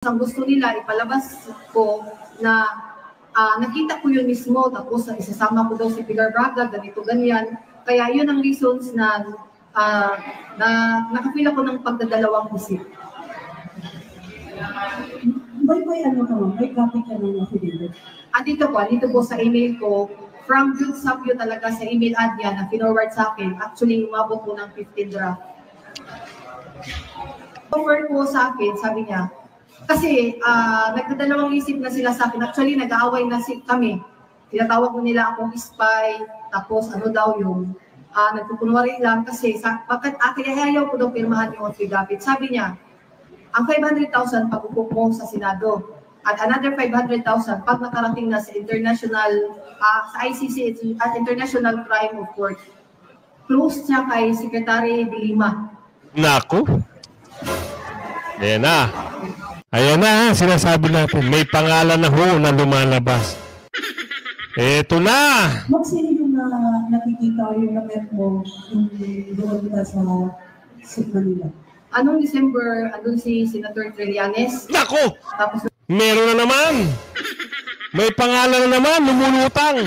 ang gusto nila ipalabas ko na nakita ko yun mismo, tapos isasama ko daw si Pilar Braga, ganito, ganyan. Kaya yun ang reasons na nakafeel ako ng pagdadalawang isip. May ano ka mo? May copy ka ng affidavit? Dito po sa email ko, from June Sapio talaga sa email ad niya na pinorward sa akin, actually umabot po ng 15 draft. Offer po sa akin, sabi niya, kasi nagdadalawang isip na sila sa akin, actually nag-aaway na kami. Tinatawag mo nila akong spy, tapos ano daw yung nagpupunwari lang kasi bakit ayaw ko daw pirmahan yung affidavit. Sabi niya, ang 500,000 pag-upo mo sa Senado at another 500,000 pag nakarating na sa international, sa ICC, at International Crime of Court. Close siya kay Secretary de Lima. Naku. Ayan na. Ayan na, sinasabi natin. May pangalan na ho na lumalabas. Eto na. Sino yung nakikita yung na-met mo doon ka sa Manila? Anong December, andun si Senator Trillanes. Naku! Tapos, meron na naman. May pangalan na naman, lumulutang.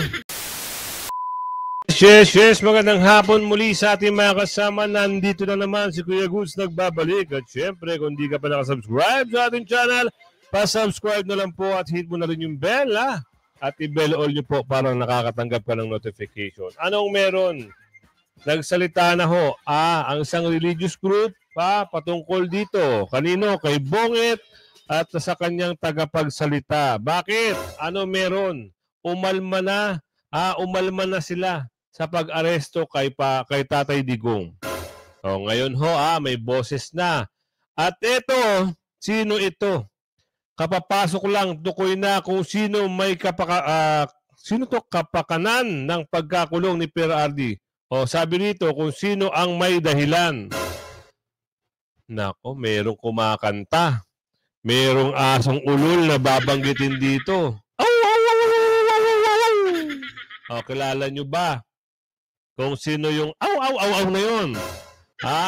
Yes, magandang hapon muli sa ating mga kasama. Nandito na naman si Kuya Goods nagbabalik. At syempre, kung di ka pa nakasubscribe sa ating channel, pa-subscribe na lang po at hit mo na rin yung bell, ha? At i-bell all nyo po para nakakatanggap ka ng notification. Anong meron? Nagsalita na ho, ang isang religious group patungkol dito. Kanino? Kay Bonget at sa kanyang tagapagsalita. Bakit? Ano meron? Umalma na sila sa pag-aresto kay Tatay Digong. So, ngayon ho, may boses na. At ito, sino ito? Kapapasok lang, tukoy na kung sino may kapakanan ng pagkakulong ni PRRD. O sabi rito, kung sino ang may dahilan. Nako, merong kumakanta. Merong asong ulol na babanggitin dito. O, kilala nyo ba kung sino yung aw na yun?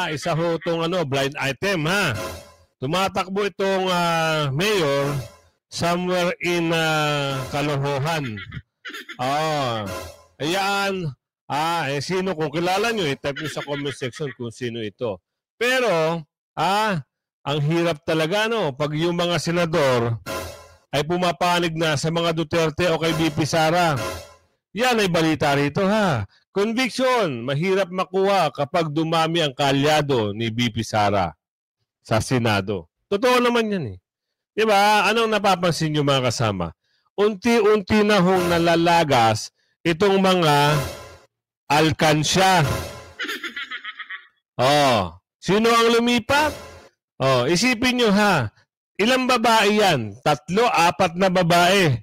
Isa ho itong blind item, ha? Tumatakbo itong mayor somewhere in Kalokohan. Ayan. Sino? Kung kilala nyo, type nyo sa comment section kung sino ito. Pero, ang hirap talaga, pag yung mga senador ay pumapanig na sa mga Duterte o kay BP Sara. Yan ay balita rito, ha. Conviction, mahirap makuha kapag dumami ang kalyado ni BP Sara sa Senado. Totoo naman yan, eh. Diba? Anong napapansin nyo, mga kasama? Unti-unti na hong nalalagas itong mga alkansya. Sino ang lumipat? Isipin nyo, ha. Ilang babae yan? 3, 4 na babae.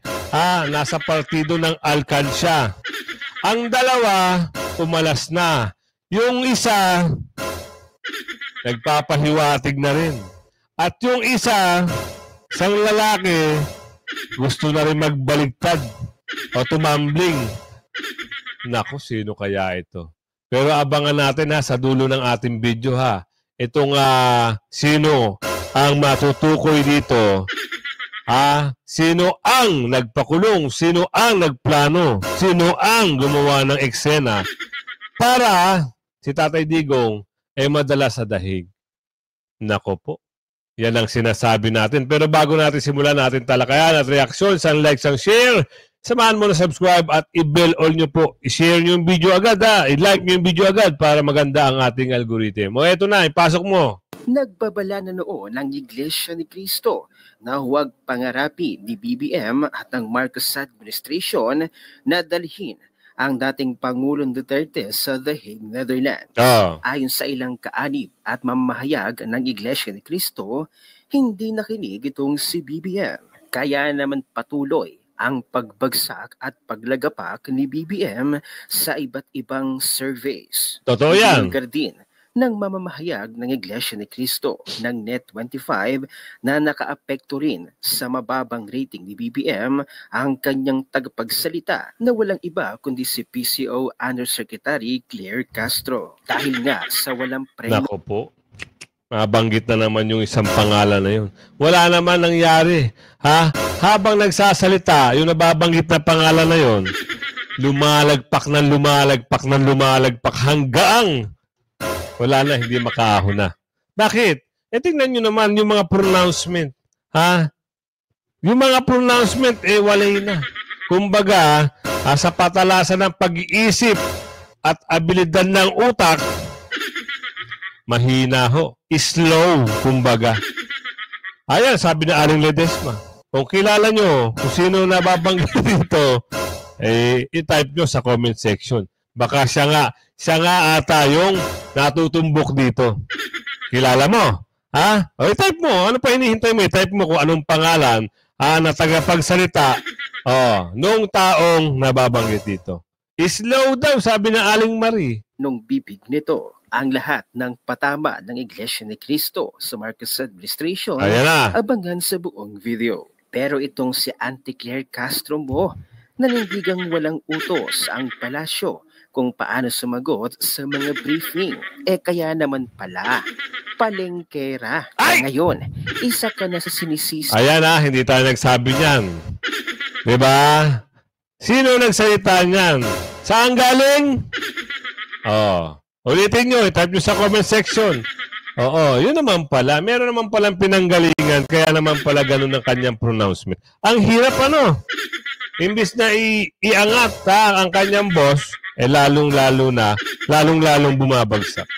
Nasa partido ng alkansya. Ang 2, umalas na. Yung isa, nagpapahiwatig na rin. At yung isa, isang lalaki, gusto na rin magbaligtad o tumambling. Naku, sino kaya ito? Pero abangan natin, ha, sa dulo ng ating video, ha. Itong sino ang matutukoy dito. Sino ang nagpakulong? Sino ang nagplano? Sino ang gumawa ng eksena para si Tatay Digong ay madala sa dahig? Nako po. Yan ang sinasabi natin. Pero bago natin simulan natin talakayan at reaksyon, sang like, sang share, samahan mo na subscribe at i-bell all nyo po. I-share nyo yung video agad, ha. I-like nyo yung video agad para maganda ang ating algorithm. O eto na, ipasok mo. Nagbabala na noon ang Iglesia ni Cristo na huwag pangarapi ni BBM at ng Marcos administration na dalhin ang dating Pangulong Duterte sa The Hague, Netherlands. Ayon sa ilang kaanib at mamahayag ng Iglesia ni Cristo, hindi nakinig itong si BBM. Kaya naman patuloy ang pagbagsak at paglagapak ni BBM sa iba't ibang surveys. Totoo yan. Din ng mamamahayag ng Iglesia ni Cristo ng Net25 na nakaapekto rin sa mababang rating ni BBM ang kanyang tagapagsalita na walang iba kundi si PCO Undersecretary Claire Castro. Dahil nga sa walang premyo. Nako po. Mabanggit na naman yung isang pangalan na yun. Wala naman nangyari. Ha? Habang nagsasalita, yung nababanggit na pangalan na yun, lumalagpak hanggang wala na, hindi makaahon na. Bakit? Tingnan nyo naman yung mga pronouncement. Ha? Yung mga pronouncement, walay na. Kumbaga, sa patalasan ng pag-iisip at abilidad ng utak, mahina ho. Slow, kumbaga. Ayan, sabi na Aling Ledesma. Kung kilala nyo, kung sino nababanggit dito, i-type nyo sa comment section. Baka siya nga ata yung natutumbok dito. Kilala mo? Ha? O, i-type mo. Ano pa hinihintay mo? I-type mo kung anong pangalan na tagapagsalita nung taong nababanggit dito. Slow daw, sabi na Aling Marie. Nung bibig nito, ang lahat ng patama ng Iglesia ni Cristo sa Marcos administration abangan sa buong video. Pero itong si Auntie Claire Castro mo, nanindigang walang utos ang palasyo kung paano sumagot sa mga briefing. Kaya naman pala, palengkera. Ngayon, isa ka na sa sinisisi. Ayan hindi tayo nagsabi niyan. Diba? Sino nagsalita niyan? Saan galing? Ulitin nyo, type nyo sa comment section. Yun naman pala. Meron naman palang pinanggalingan, kaya naman pala ganun ang kanyang pronouncement. Ang hirap imbis na iangat ang kanyang boss, lalong-lalong bumabagsak.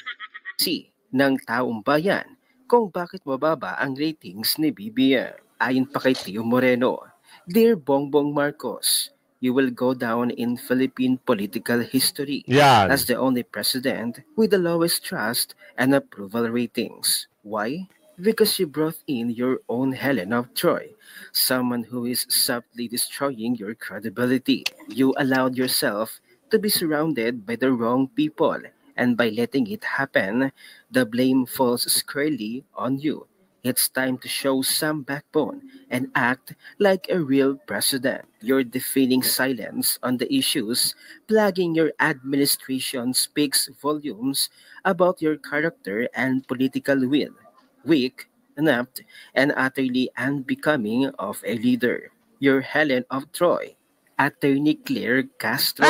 Ng taong bayan kung bakit mababa ang ratings ni BBM. Ayon pa kay Tio Moreno, Dear Bongbong Marcos, you will go down in Philippine political history as the only president with the lowest trust and approval ratings. Why? Because you brought in your own Helen of Troy, someone who is subtly destroying your credibility. You allowed yourself to be surrounded by the wrong people, and by letting it happen, the blame falls squarely on you. It's time to show some backbone and act like a real president. Your deafening silence on the issues plaguing your administration speaks volumes about your character and political will. Weak, inept, and utterly unbecoming of a leader. Your Helen of Troy, Attorney Claire Castro.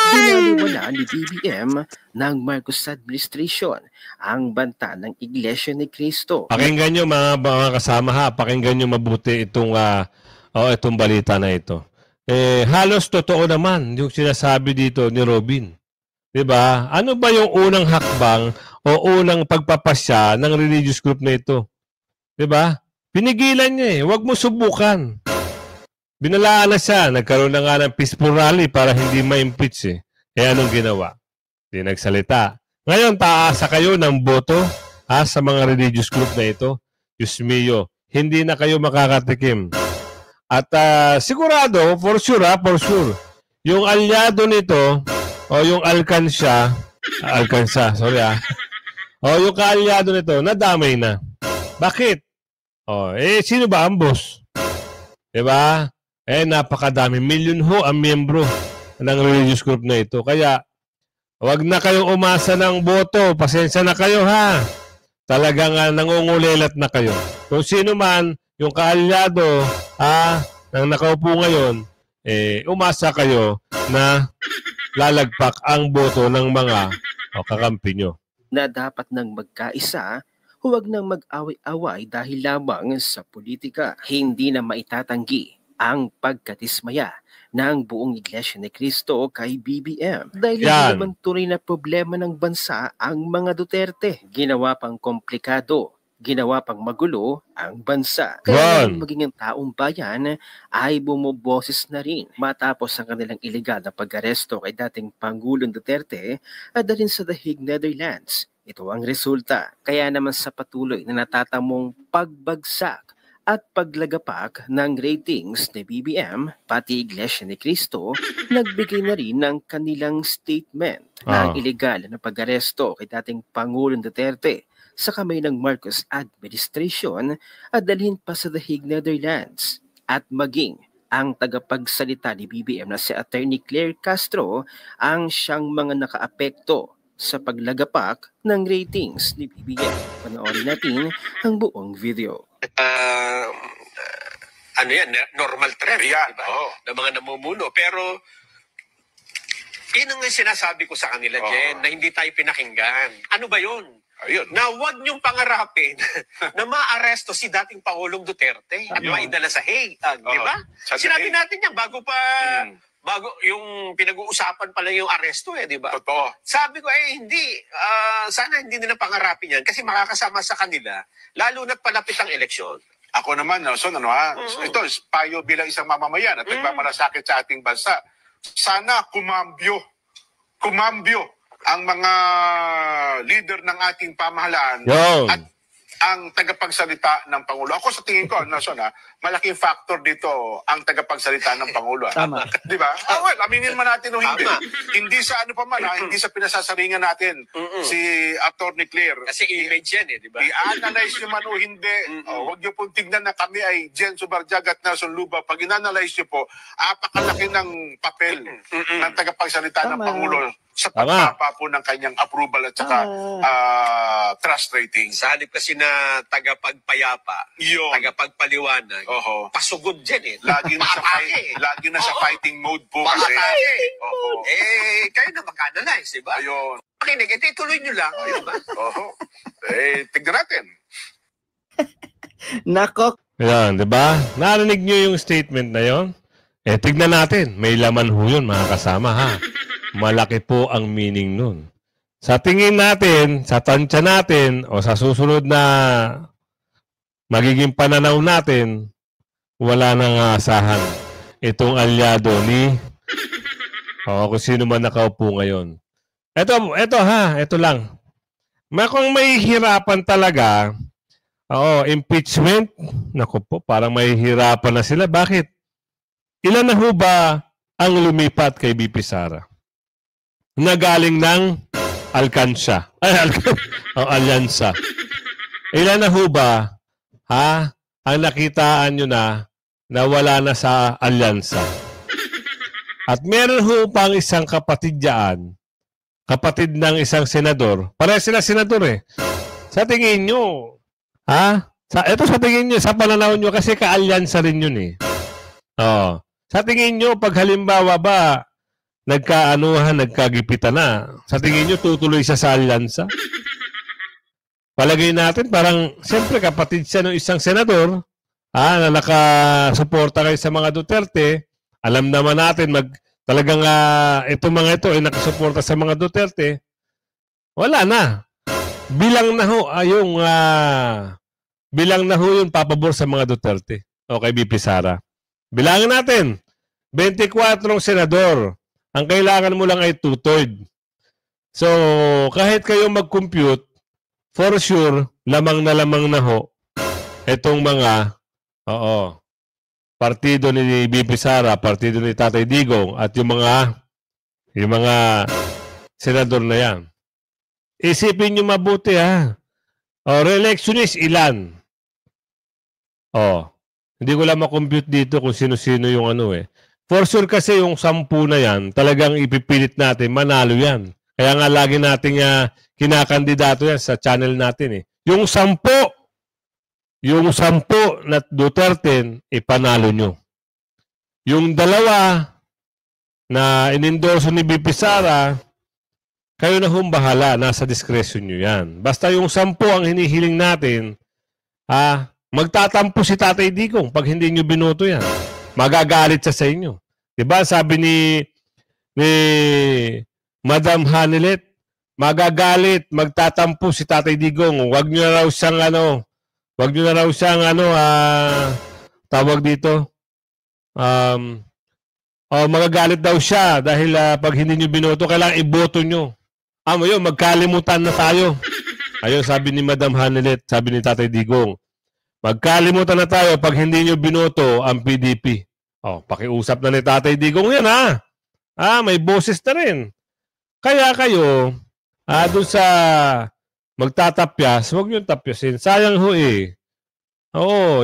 Dinaliwala ni BBM ng Marcos administration ang banta ng Iglesia ni Cristo. Pakinggan nyo mga kasama pakinggan nyo mabuti itong balita na ito. Halos totoo naman yung sinasabi dito ni Robin. Diba? Ano ba yung unang hakbang o unang pagpapasya ng religious group na ito? Diba? Pinigilan niya Huwag mo subukan. Binalaan na siya. Nagkaroon na nga ng peaceful rally para hindi ma-impeach Kaya anong ginawa? Hindi nagsalita. Ngayon, taasa kayo ng boto sa mga religious group na ito. Diyos mio, hindi na kayo makakatikim. At sigurado, for sure, yung alyado nito, o yung alkansa, yung kaalyado nito, nadamay na. Bakit? Sino ba ang boss? Diba? Napakadami. Milyon ang miyembro ng religious group na ito. Kaya, wag na kayong umasa ng boto. Pasensya na kayo, ha? Talagang nangungulilat na kayo. Kung sino man, yung kaalyado, nang nakaupo ngayon, umasa kayo na lalagpak ang boto ng mga kakampi nyo. Na dapat nang magkaisa, huwag nang mag-away-away dahil lamang sa politika. Hindi na maitatanggi ang pagkatismaya ng buong Iglesia ni Cristo kay BBM. Dahil hindi naman tunay na problema ng bansa ang mga Duterte. Ginawa pang komplikado, ginawa pang magulo ang bansa. Kaya maging ang taong bayan ay bumuboses na rin matapos ang kanilang iligal na pag-aresto kay dating Pangulong Duterte at dalhin sa The Hague, Netherlands. Ito ang resulta. Kaya naman sa patuloy na natatamong pagbagsak at paglagapak ng ratings ni BBM, pati Iglesia ni Cristo, nagbigay na rin ng kanilang statement na ang iligal na pag-aresto kay dating Pangulong Duterte sa kamay ng Marcos administration at dalhin pa sa The Hague, Netherlands. At maging ang tagapagsalita ni BBM na si Attorney Claire Castro ang siyang mga nakaapekto sa paglagapak ng ratings ni BBM. Panoorin natin ang buong video. Ano yan, normal trend, Yan, diba? oo. Ng mga namumuno. Pero, yun ang sinasabi ko sa kanila, Oo. Jen, na hindi tayo pinakinggan. Ano ba yun? Ayun. Na huwag niyong pangarapin na maaresto si dating Pangulong Duterte at Ayun. maidala sa Hague, di Oo. ba? Sa Sinabi Hague. natin yan bago pa, bago yung pinag-uusapan pala yung aresto di ba? Totoo. Sabi ko, hindi. Sana hindi nila pangarapin yan kasi makakasama sa kanila, lalo na't palapit ang eleksyon. Ako naman, Nelson, ito, payo bilang isang mamamayan at nagmamalasakit sa ating bansa. Sana kumambyo ang mga leader ng ating pamahalaan Yun. at ang tagapagsalita ng Pangulo. Ako sa tingin ko, Nelson, malaking factor dito ang tagapagsalita ng Pangulo. Tama. Di ba? Well, aminin man natin o hindi. Tama. Hindi sa ano pa man, hindi sa pinasasaringan natin si Atty. Claire. Kasi image yan di ba? I-analyze nyo man o hindi. Huwag nyo pong tignan na kami ay Jen Subarjag at Nelson Luba. Pag in-analyze nyo po, apakalaki ng papel ng tagapagsalita ng Tama. Pangulo sa Tama. pagpapa po ng kanyang approval at saka trust rating. Sa halip kasi na tagapagpayapa, Yun. tagapagpaliwanag, Oho. pasugod dyan Lagi na sa Paatake. lagi na sa Oo. fighting mode po kasi. Paatake. Oho. Kayo na mag-analyze, di ba? Ayun. Makinig, tuloy nyo lang, di ba? Oho. Tignan natin. Nako, Yan, di ba? Narinig nyo yung statement na yon? Tignan natin. May laman ho yun, mga kasama, ha? Malaki po ang meaning nun. Sa tingin natin, sa tansya natin, o sa susunod na magiging pananaw natin, wala nang asahan itong alyado ni kung sino man nakaupo ngayon. Ito lang. Kung may hirapan talaga, impeachment, naku po, parang may hirapan na sila. Bakit? Ilan na ho ba ang lumipat kay BP Sara? Na galing ng Alcansa. Alyansa. Ilan na ho ba, ang nakitaan nyo na wala na sa alyansa? At meron ho pang isang kapatid dyan, kapatid ng isang senador. Pareho sila senador Sa tingin nyo, ito sa tingin nyo, sa pananaw nyo, kasi kaalyansa rin yun Sa tingin nyo, pag halimbawa ba, nagkagipitan na, sa tingin nyo, tutuloy siya sa alyansa? Palagay natin, parang, siyempre, kapatid siya ng isang senador, na nakasuporta kayo sa mga Duterte, alam naman natin, talagang itong mga ito ay nakasuporta sa mga Duterte, wala na. Bilang na ho yung papabor sa mga Duterte. Okay, BP Sara. Bilangin natin, 24 senador. Ang kailangan mo lang ay 2/3. So, kahit kayo mag-compute, for sure, lamang na ho itong mga, partido ni BP Sara, partido ni Tatay Digong, at yung mga senador na yan. Isipin nyo mabuti, re-election is ilan? Hindi ko lang makompute dito kung sino-sino yung For sure kasi yung 10 na yan, talagang ipipilit natin, manalo yan. Kaya nga lagi nating kinakandidato yan sa channel natin Yung 10 na Duterte, ipanalo nyo. Yung 2 na inendorso ni BP Sara, kayo na bahala, nasa discretion nyo yan. Basta yung 10 ang hinihiling natin, magtatampo si Tatay Digong pag hindi nyo binoto yan. Magagalit siya sa inyo. Diba? Sabi ni Madam Hanilet, magagalit, magtatampo si Tatay Digong. Wag nyo na raw siyang tawag dito. Magagalit daw siya dahil pag hindi nyo binoto, kailangan iboto nyo. Magkalimutan na tayo. Ayun, sabi ni Madam Hanilet, sabi ni Tatay Digong, magkalimutan na tayo pag hindi nyo binoto ang PDP. Pakiusap na ni Tatay Digong yan, may boses na rin. Kaya kayo, doon sa magtatapyas, huwag nyo tapyasin. Sayang ho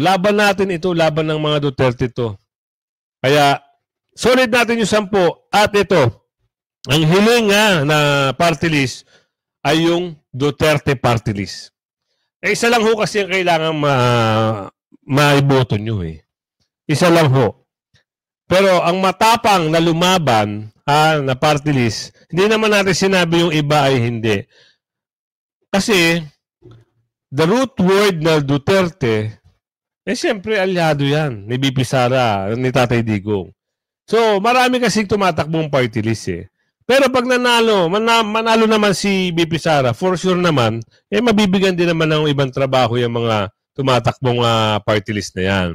laban natin ito, laban ng mga Duterte ito. Kaya, solid natin yung 10. At ito, ang hiling na party list, ay yung Duterte Party List. Isa lang ho kasi ang kailangan maiboto nyo eh. Isa lang ho. Pero ang matapang na lumaban na party list, hindi naman natin sinabi yung iba ay hindi. Kasi the root word na Duterte, siyempre aliado yan ni BP Sara, ni Tatay Digong. So marami kasing tumatakbong party list eh. Pero pag manalo naman si BP Sara, for sure naman, mabibigyan din naman ng ibang trabaho yung mga tumatakbong party list na yan.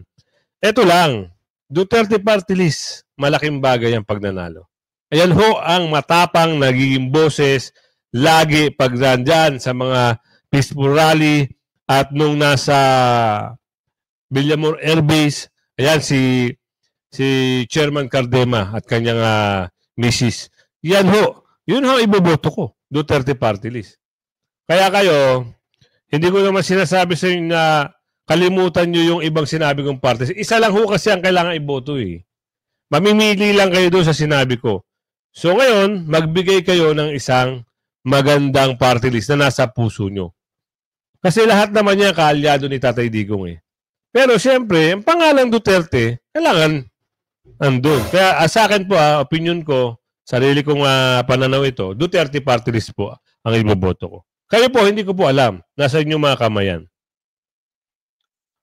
Ito lang, Duterte Party List, malaking bagay ang pagnanalo. Ayan ho ang matapang nagiging boses lagi pag dyan sa mga peaceful rally at nung nasa Villamor Air Base, ayan si Chairman Cardema at kanyang misis. Yan ho. Yun ho iboboto ko. Duterte Party List. Kaya kayo, hindi ko naman sinasabi sa inyo na kalimutan nyo yung ibang sinabi kong party list. Isa lang ho kasi ang kailangan iboto eh. Mamimili lang kayo doon sa sinabi ko. So ngayon, magbigay kayo ng isang magandang party list na nasa puso nyo. Kasi lahat naman yan kaalyado ni Tatay Digong eh. Pero siyempre, ang pangalang Duterte, kailangan andun. Kaya sa akin po, opinion ko, sarili kong pananaw ito, Duterte Party List po ang iboboto ko. Kayo po, hindi ko po alam. Nasa inyong mga kamayan.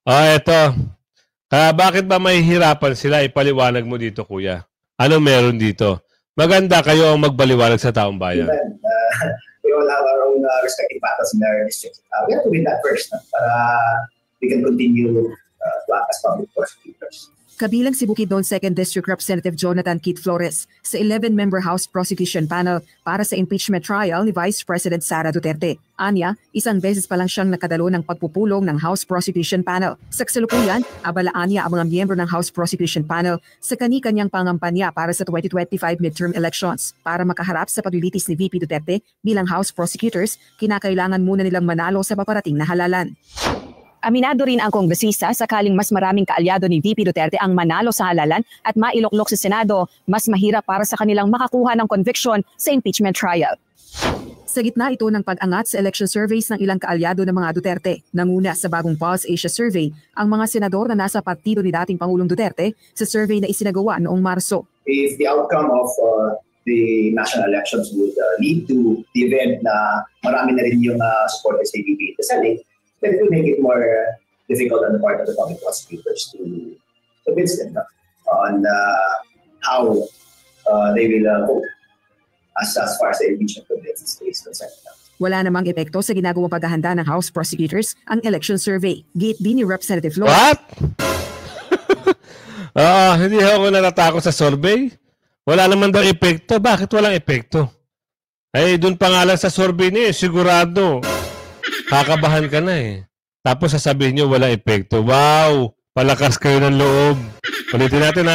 Eto. Bakit ba mahihirapan sila? Ipaliwanag mo dito, kuya. Ano meron dito? Maganda kayo ang magbaliwanag sa taong bayan. We all have our own respective battles in our districts. We have to win that first para we can continue to act as public prosecutors. Kabilang si Bukidnon 2nd District Representative Jonathan Keith Flores sa 11-member House Prosecution Panel para sa impeachment trial ni Vice President Sara Duterte. Anya, isang beses pa lang siyang nakadalo ng pagpupulong ng House Prosecution Panel. Sa kasalukuyan, abalaan niya ang mga miyembro ng House Prosecution Panel sa kani-kanyang pangampanya para sa 2025 midterm elections. Para makaharap sa paglilitis ni VP Duterte bilang House Prosecutors, kinakailangan muna nilang manalo sa paparating na halalan. Aminado rin ang kongresista sakaling mas maraming kaalyado ni VP Duterte ang manalo sa halalan at mailoklok sa Senado, mas mahirap para sa kanilang makakuha ng conviction sa impeachment trial. Sa gitna ito ng pag-angat sa election surveys ng ilang kaalyado ng mga Duterte, nanguna sa bagong Pulse Asia Survey ang mga senador na nasa partido ni dating Pangulong Duterte sa survey na isinagawa noong Marso. If the outcome of the national elections would lead to the event na marami na rin yung supporters ni VP in the Senate, then it will make it more difficult on the part of the public prosecutors to convince them on how they will vote as far as the impeachment convictions is concerned. Wala namang epekto sa ginagawang paghahanda ng House Prosecutors ang election survey. Gate din ni Representative Flores. What? Hindi ako natatakot sa survey. Wala naman daw epekto. Bakit walang epekto? Ay, dun pa nga lang sa survey niya, sigurado. Kakabahan ka na eh. Tapos sasabihin nyo wala epekto. Wow! Palakas kayo ng loob. Ulitin natin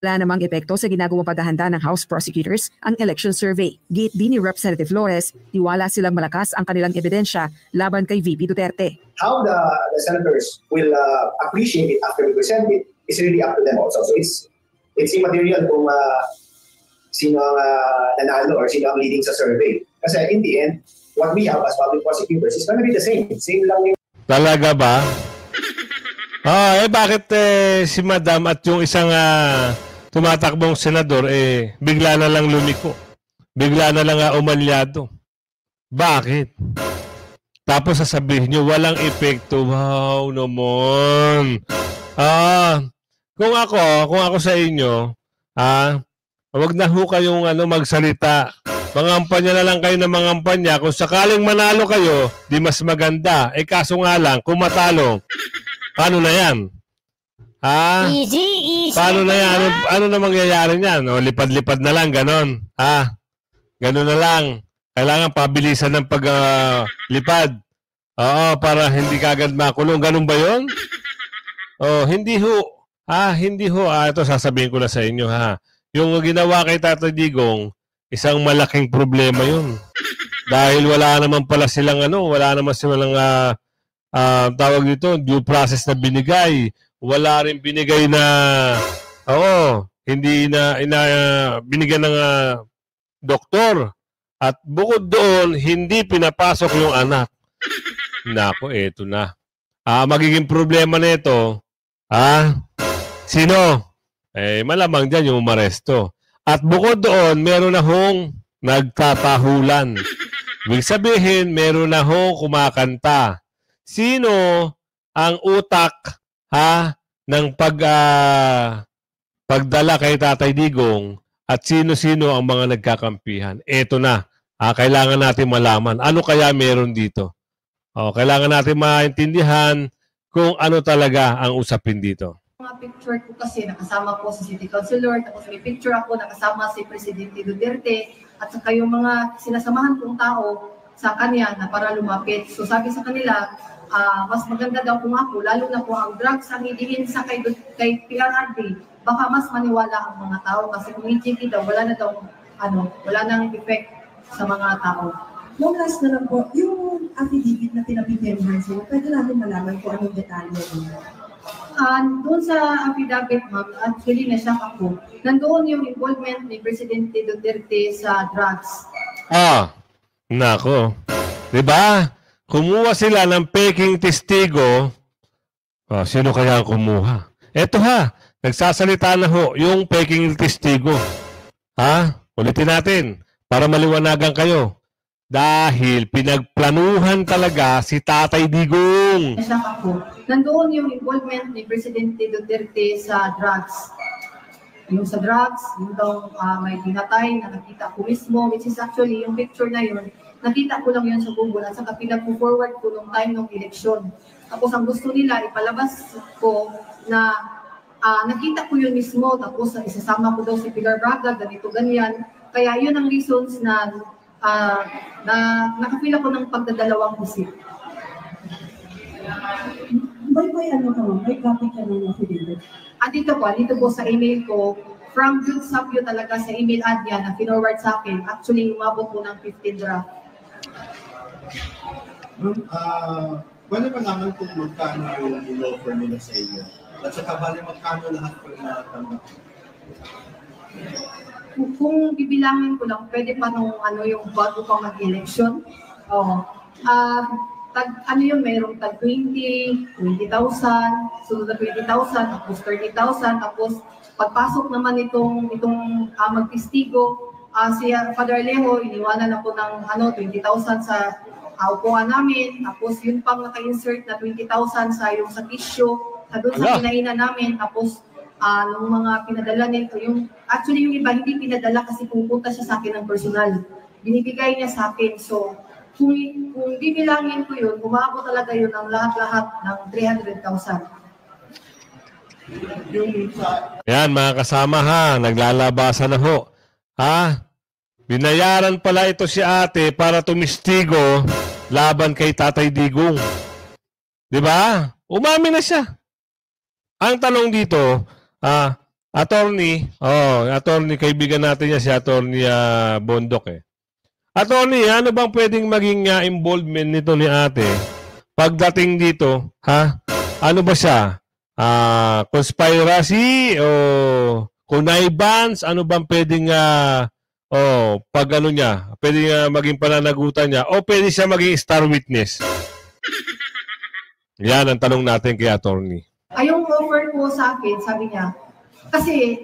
Wala namang epekto sa ginagawang paghahanda ng House Prosecutors ang election survey. Gate din ni Representative Flores, tiwala silang malakas ang kanilang ebidensya laban kay VP Duterte. How the senators will appreciate it after we present it is really up to them also. So it's immaterial kung sino ang nanalo or sino ang leading sa survey. Kasi in the end, what we have as public prosecutors is going to be the same. Same lang yung... Talaga ba? Bakit si Madam at yung isang tumatakbong senador bigla na lang lumiko? Bigla na lang umalyado? Bakit? Tapos sasabihin nyo, walang epekto. Wow naman. Kung ako sa inyo, wag na ho kayong magsalita. Mangampanya na lang kayo ng mangampanya. Kung sakaling manalo kayo, di mas maganda. Kaso nga lang, kung matalo, paano na yan? Easy. Paano na yan? Ano na mangyayari niyan? Lipad-lipad na lang, ganon. Ganon na lang. Kailangan pabilisan ng paglipad. Para hindi kagad makulong. Ganon ba yun? Hindi ho. Hindi ho. Ito sasabihin ko na sa inyo, Yung ginawa kay Tatay Digong, isang malaking problema yun. Dahil wala naman pala silang wala naman silang tawag dito, due process na binigay. Wala rin binigay na hindi na binigyan ng doktor At bukod doon, hindi pinapasok yung anak. Nako, eto na. Magiging problema nito, sino? Malamang dyan yung umaresto. At bukod doon, meron na hong nagtatahulan. Ibig sabihin, meron na hong kumakanta. Sino ang utak ng pagdala kay Tatay Digong at sino-sino ang mga nagkakampihan? Eto na. Kailangan natin malaman. Ano kaya meron dito? Kailangan natin maintindihan kung ano talaga ang usapin dito. Mga picture ko kasi nakasama ko si City Councilor, tapos may picture ako nakasama si Presidente Duterte at saka yung mga sinasamahan kong tao sa kanya na para lumapit. So sabi sa kanila, mas maganda daw kung ako, lalo na kung ang drugs ang hidihin sa kay PRRD, baka mas maniwala ang mga tao kasi kung EJK daw, wala nang effect sa mga tao. Yung last na lang po, yung affidavit na pinapipirmahan sila, pwede natin malaman kung anong detalye nila. Doon sa affidavit, ma'am, actually na-shock ako. Nandoon yung involvement ni Presidente Duterte sa drugs. Nako. Diba? Kumuha sila ng peking testigo. Sino kaya ang kumuha? Eto nagsasalita na yung peking testigo. Ulitin natin para maliwanagan kayo. Dahil pinagplanuhan talaga si Tatay Digong. Na-shock ako. Nandoon yung involvement ni Presidente Duterte sa drugs. Yung sa drugs, yung daw may pinatay na nakita ko mismo, which is actually yung picture na yun, nakita ko lang yun sa Google at saka pinag-forward ko nung time ng eleksyon. Tapos ang gusto nila, ipalabas ko na nakita ko yun mismo, tapos isasama ko daw si Pilar Braga, ganito, ganyan. Kaya yun ang reasons na nakapil ako ng pagdadalawang isip. May copy ka ng affidavit? Dito po sa email ko, from Jude Sapio talaga sa email ad niya na pinorward sa akin. Actually, umabot po ng 15 draft. Pwede ba naman kung magkano yung in-offer nila sa inyo? At saka bali magkano lahat po na tanggap? Kung bibilangin ko lang, pwede pa nung yung bago pa mag-election. Mayroong tag 20,000, sunod na 20,000, tapos 30,000, tapos pagpasok naman itong magtistigo, si Father Alejo, iniwanan ako ng 20,000 sa upuan namin, tapos yun pang naka-insert na 20,000 sa tissue, doon sa pinainan namin, tapos nung mga pinadala nito, actually yung iba hindi pinadala kasi pupunta siya sa akin ng personal. Binibigay niya sa akin. So, kung bibilangin ko yun, umabot talaga yun ang lahat-lahat ng 300,000. Yan mga kasama naglalabasan na ho. Binayaran pala ito si ate para tumistigo laban kay Tatay Digong. Diba? Umami na siya. Ang tanong dito, attorney, kaibigan natin niya si attorney Bondok Attorney, ano bang pwedeng maging involvement nito ni ate? Pagdating dito, ano ba siya? Conspiracy o connivance? Ano bang pwedeng pag ano niya, pwedeng maging pananagutan niya o pwede siya maging star witness? Yan ang tanong natin kay attorney. Yung offer ko sa akin, sabi niya, kasi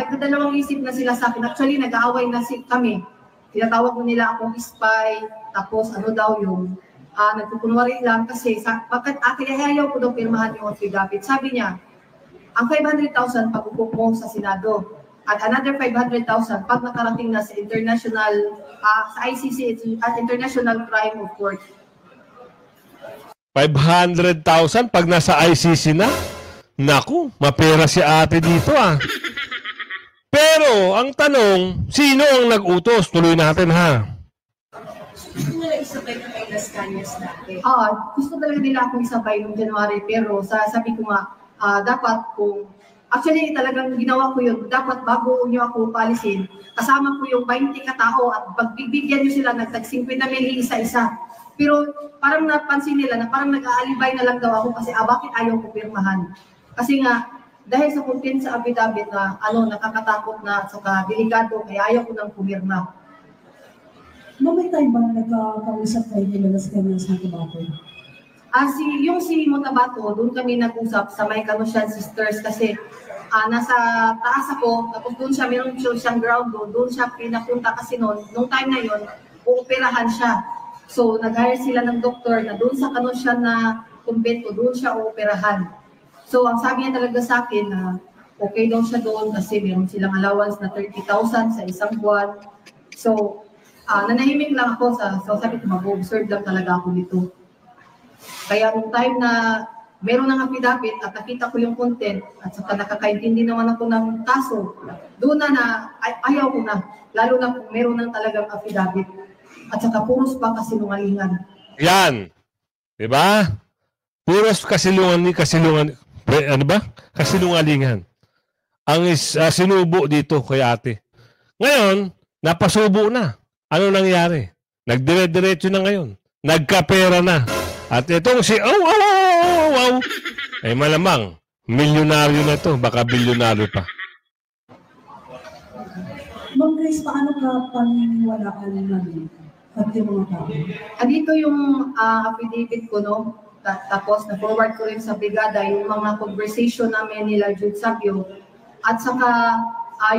nagdadalawang isip na sila sa akin. Actually, nag-aaway na kami. Tinatawag mo nila akong spy, tapos nagpupunwari lang kasi bakit ayaw ko daw pirmahan yung affidavit. Sabi niya, ang 500,000 pag-upo mo sa Senado at another 500,000 pag nakarating na sa sa ICC, International Crime of Court. 500,000 pag nasa ICC na? Naku, mapera si ate dito Pero, ang tanong, sino ang nag-utos? Tuloy natin Gusto nila isabay na kay Las Cañas natin. Gusto talaga nila akong isabay noong January, pero sabi ko nga, dapat actually talagang ginawa ko yun, dapat bago nyo ako palisin, kasama ko yung 20 katao at pagbibigyan nyo sila, nagtag-50 mili isa-isa. Pero parang napansin nila na parang nag-aalibay na lang daw ako kasi bakit ayaw ko pirmahan. Kasi nga, dahil sa content sa affidavit na nakakatakot na at saka delikado, kaya ayaw ko nang pumirma. Ma'am, may time bang nagkakausap kayo nila sa kanya sa Cotabato? Yung si Motabato, doon kami nag-usap sa may Kanosyan Sisters kasi nasa taas ako, tapos doon siya, meron siyang ground doon siya pinapunta kasi nung time na yon, uoperahan siya. So, nag-hire sila ng doktor na doon sa Kanosyan na kumbento, doon siya uoperahan. So, ang sabi niya talaga sa akin na okay daw siya doon kasi meron silang allowance na 30,000 sa isang buwan. So, nanahimik lang ako so sabi ko, mag-observe lang talaga ako dito. Kaya nung time na meron ng affidavit at nakita ko yung content at saka nakakaintindi naman ako ng kaso, doon na ayaw ko na. Lalo na kung meron ng talagang affidavit. At saka puros pa kasinungalingan. Yan. Diba? Puros kasinungalingan. Ano ba? Kasinungalingan. Ang sinubo dito kay ate. Ngayon, napasubo na. Ano nangyari? Nagdire-diretso na ngayon. Nagkapera na. At itong si ay malamang, milyonaryo na ito. Baka bilyonaryo pa. Ma'am Grace, paano ka paniniwalaan namin at yung mga tao? Dito yung affidavit ko, no? Tapos na-forward ko rin sa brigada yung mga conversation namin nila Jude Sabio. At saka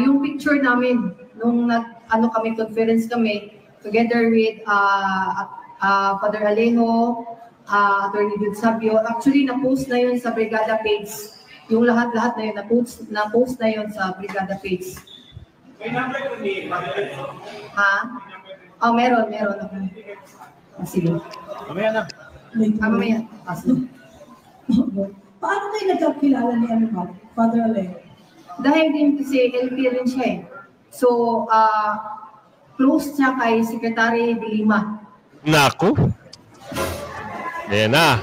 yung picture namin nung kami conference kami together with Father Alejo, Attorney Jude Sabio. Actually, na-post na yun sa Brigada page. Yung lahat-lahat na yun, na-post na yun sa Brigada page. May number ko ni Ha? Meron ako. Sige. Mamaya na. Mamaya. Paano kayo nagkakilala ni Father Alejo? Dahil din kasi LP rin siya eh. So, close siya kay Secretary de Lima. Naku. Ayan na.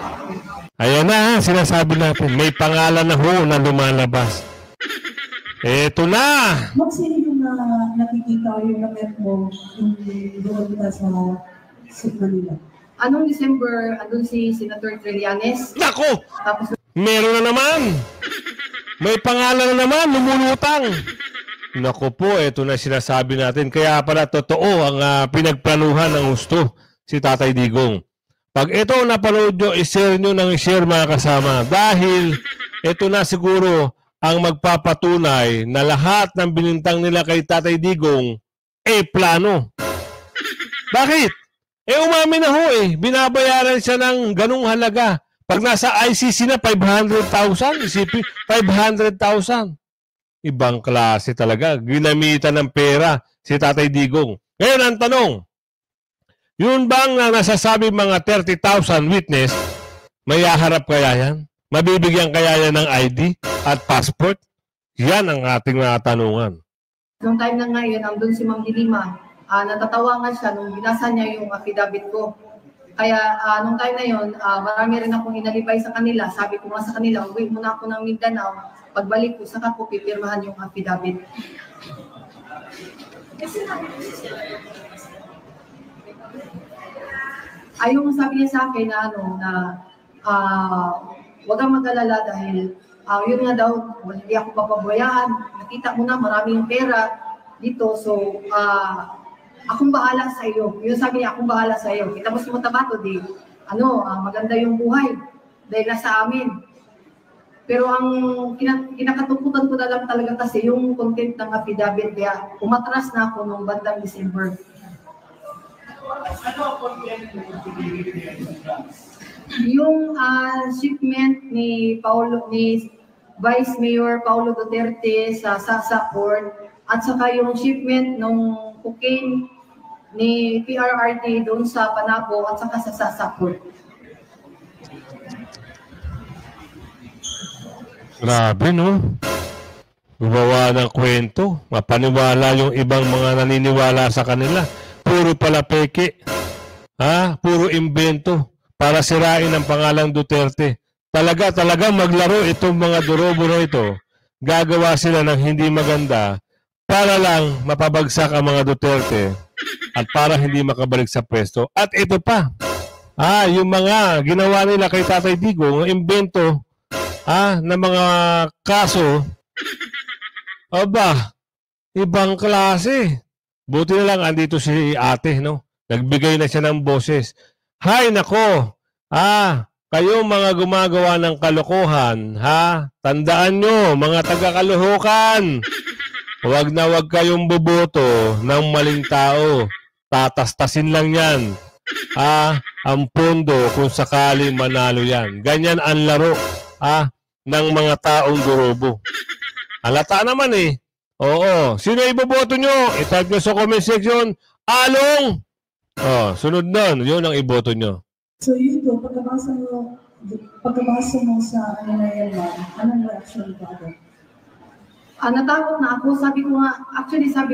Ayan na, sinasabi natin. May pangalan na ho na lumalabas. Eto na. Sino yung nakikita yung na-met mo yung doon ka sa Manila? Anong December, andun si Senator Trillanes. Naku! Tapos, meron na naman. May pangalan na naman, lumulutang. Naku po, ito na sinasabi natin. Kaya pala totoo ang pinagplanuhan ng gusto si Tatay Digong. Pag ito napanood nyo, i-share nyo ng i-share mga kasama. Dahil ito na siguro ang magpapatunay na lahat ng binintang nila kay Tatay Digong plano. Bakit? Umamin na ho binabayaran siya ng ganung halaga. Pag nasa ICC na 500,000, isipin 500,000. Ibang klase talaga. Ginamitan ng pera si Tatay Digong. Ngayon ang tanong, yun bang nasasabi mga 30,000 witness, may haharap kaya yan? Mabibigyan kaya yan ng ID at passport? Yan ang ating mga tanungan. Nung time na ngayon, andun si Ma'am Dilima, natatawa siya nung binasa niya yung affidavit ko. Kaya nung time na yun, marami rin akong inalibay sa kanila. Sabi ko nga sa kanila, uwi muna ako ng Mindanao. Pagbalik ko, saka ko pipirmahan yung affidavit. Yung sabi niya sa akin na huwag kang mag-alala dahil yun nga daw, hindi ako papabayaan. Nakita mo na maraming pera dito. So, akong bahala sa iyo. Yung sabi niya, akong bahala sa iyo. Kita mo si Motabato, maganda yung buhay dahil nasa amin. Pero ang kinakatukutan ko na lang talaga kasi yung content ng affidavit, kaya umatras na ako nung bandang December. Ano ang content ng Yung shipment ni Vice Mayor Paulo Duterte sa Sasa Port at saka yung shipment ng cocaine ni PRRT doon sa Panabo at saka sa Sasa Port. Grabe, no? Gumawa ng kwento. Mapaniwala yung ibang mga naniniwala sa kanila. Puro pala peke. Puro imbento para sirain ang pangalang Duterte. Talaga maglaro itong mga durobo na ito. Gagawa sila ng hindi maganda para lang mapabagsak ang mga Duterte at para hindi makabalik sa pwesto. At ito pa, yung mga ginawa nila kay Tatay Digong, imbento na mga kaso, ibang klase. Buti na lang andito si ate, no? Nagbigay na siya ng boses. Hay nako, kayo mga gumagawa ng kalokohan, tandaan nyo, mga taga-kalokohan, huwag na huwag kayong boboto ng maling tao. Tatastasin lang yan. Ang pondo kung sakaling manalo yan. Ganyan ang laro ng mga taong durobo. Halata naman eh. Oo. Sino iboboto nyo? I-type nyo sa comment section, Along! Sunod nun. Yun ang iboto nyo. So yun po, pagkabasa mo sa ano na yan, ma'am, anong reaction ka agad? Natakot na ako. Sabi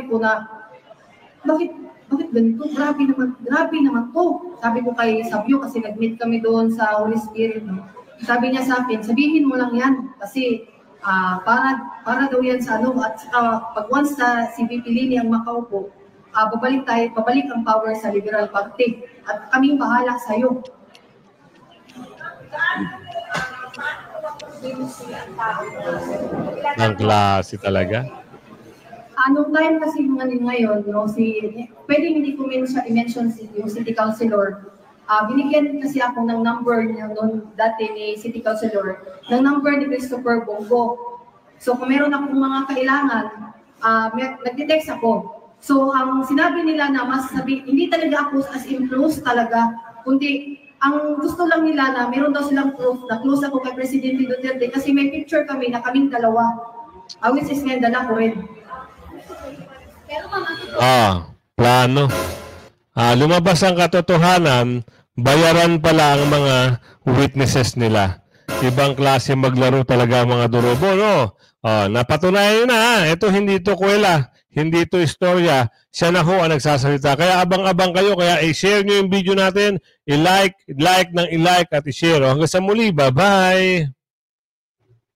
ko na, bakit ganito? Grabe naman to. Sabi ko kay Sabio kasi nag-meet kami doon sa Holy Spirit. No? Sabi niya sa akin, sabihin mo lang yan kasi para daw yan sa ano. At pag once na si VP Lini ang makaupo, babalik ang power sa Liberal Party. At kaming bahala sa'yo. Ang klase talaga. Anong time kasi ngayon, no, pwede hindi ko i-mention yung City Councilor. Binigyan kasi ako ng number niya noon dati ni City Councilor, ng number ni Christopher Bongo. So kung meron akong mga kailangan, nagte-text ako. So ang sinabi nila na hindi talaga ako as in close talaga, kundi ang gusto lang nila na meron daw silang proof na close ako kay Presidente Duterte kasi may picture kami na kaming dalawa. Which is nga dala ko rin. Plano. Lumabas ang katotohanan, bayaran pala ang mga witnesses nila. Ibang klase maglaro talaga ang mga durobo, no? Napatunayan na, ito hindi ito kwela, hindi ito istorya. Siya na ho ang nagsasalita. Kaya abang-abang kayo, kaya i-share nyo yung video natin, i-like at i-share. Hanggang sa muli, bye-bye!